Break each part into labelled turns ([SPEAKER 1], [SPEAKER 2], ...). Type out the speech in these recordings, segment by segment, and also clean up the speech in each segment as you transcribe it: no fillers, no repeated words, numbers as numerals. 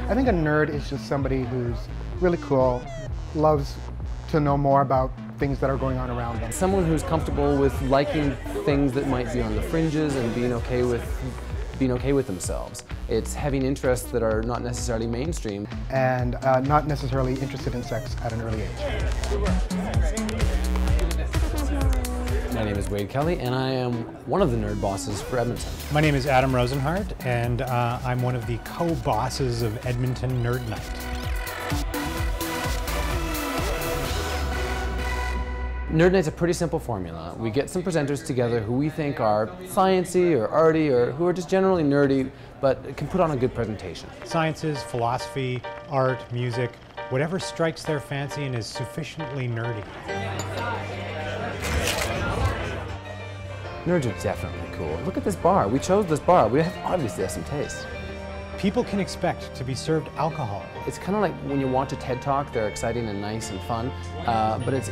[SPEAKER 1] I think a nerd is just somebody who's really cool, loves to know more about things that are going on around them.
[SPEAKER 2] Someone who's comfortable with liking things that might be on the fringes and being okay with themselves. It's having interests that are not necessarily mainstream.
[SPEAKER 1] And not necessarily interested in sex at an early age.
[SPEAKER 2] My name is Wade Kelly, and I am one of the nerd bosses for Edmonton.
[SPEAKER 3] My name is Adam Rosenhart, and I'm one of the co-bosses of Edmonton Nerd Nite.
[SPEAKER 2] Nerd Nite's a pretty simple formula. We get some presenters together who we think are sciencey or arty or who are just generally nerdy, but can put on a good presentation.
[SPEAKER 3] Sciences, philosophy, art, music, whatever strikes their fancy and is sufficiently nerdy.
[SPEAKER 2] Nerds are definitely cool. Look at this bar. We chose this bar. We obviously have some taste.
[SPEAKER 3] People can expect to be served alcohol.
[SPEAKER 2] It's kind of like when you watch a TED Talk, they're exciting and nice and fun, but it's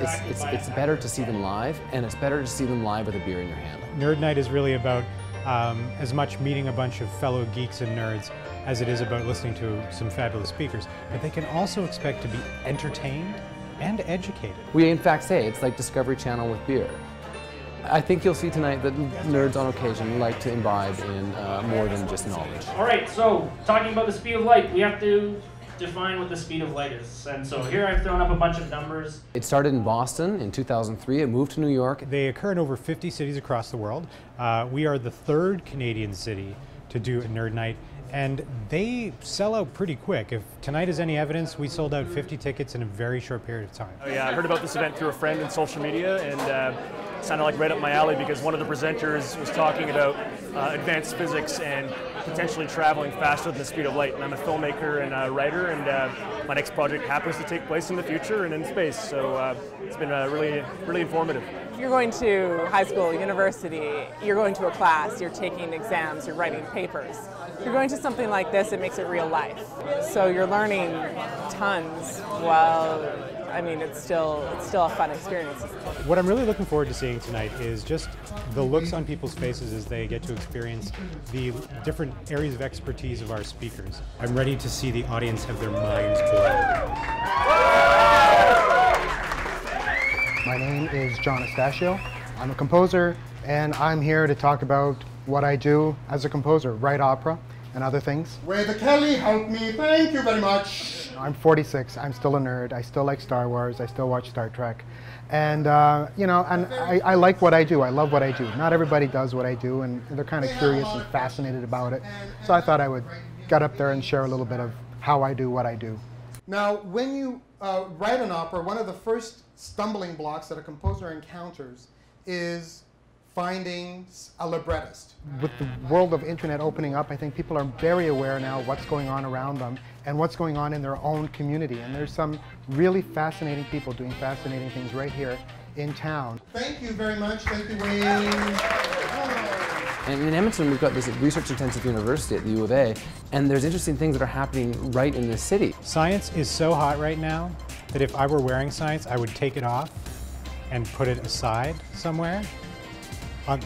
[SPEAKER 2] better to see them live, and it's better to see them live with a beer in your hand.
[SPEAKER 3] Nerd Nite is really about as much meeting a bunch of fellow geeks and nerds as it is about listening to some fabulous speakers, but they can also expect to be entertained and educated.
[SPEAKER 2] We in fact say it's like Discovery Channel with beer. I think you'll see tonight that nerds on occasion like to imbibe in more than just knowledge.
[SPEAKER 4] All right, so talking about the speed of light, we have to define what the speed of light is. And so here I've thrown up a bunch of numbers. It
[SPEAKER 2] started in Boston in 2003. It moved to New York.
[SPEAKER 3] They occur in over 50 cities across the world. We are the third Canadian city to do a Nerd Nite, and they sell out pretty quick. If tonight is any evidence, we sold out 50 tickets in a very short period of time.
[SPEAKER 5] Oh yeah, I heard about this event through a friend in social media, and it sounded like right up my alley because one of the presenters was talking about advanced physics and potentially traveling faster than the speed of light. And I'm a filmmaker and a writer, and my next project happens to take place in the future and in space. So it's been really informative.
[SPEAKER 6] If you're going to high school, university, you're going to a class, you're taking exams, you're writing papers. If you're going to something like this, it makes it real life. So you're learning tons while, I mean, it's still a fun experience.
[SPEAKER 3] What I'm really looking forward to seeing tonight is just the looks on people's faces as they get to experience the different areas of expertise of our speakers. I'm ready to see the audience have their minds blown.
[SPEAKER 1] My name is John Estachio. I'm a composer, and I'm here to talk about what I do as a composer, write opera and other things.
[SPEAKER 7] Wade Kelly, help me, thank you very much.
[SPEAKER 1] I'm 46, I'm still a nerd, I still like Star Wars, I still watch Star Trek. And, you know, and I like what I do, I love what I do. Not everybody does what I do, and they're kind of curious and fascinated about it. So I thought I would get up there and share a little bit of how I do what I do.
[SPEAKER 7] Now, when you write an opera, one of the first stumbling blocks that a composer encounters is finding a librettist.
[SPEAKER 1] With the world of internet opening up, I think people are very aware now of what's going on around them and what's going on in their own community. And there's some really fascinating people doing fascinating things right here in town.
[SPEAKER 7] Thank you very much. Thank you, Wayne.
[SPEAKER 2] And in Edmonton, we've got this research-intensive university at the U of A, and there's interesting things that are happening right in this city.
[SPEAKER 3] Science is so hot right now that if I were wearing science, I would take it off and put it aside somewhere.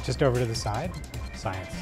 [SPEAKER 3] Just over to the side, science.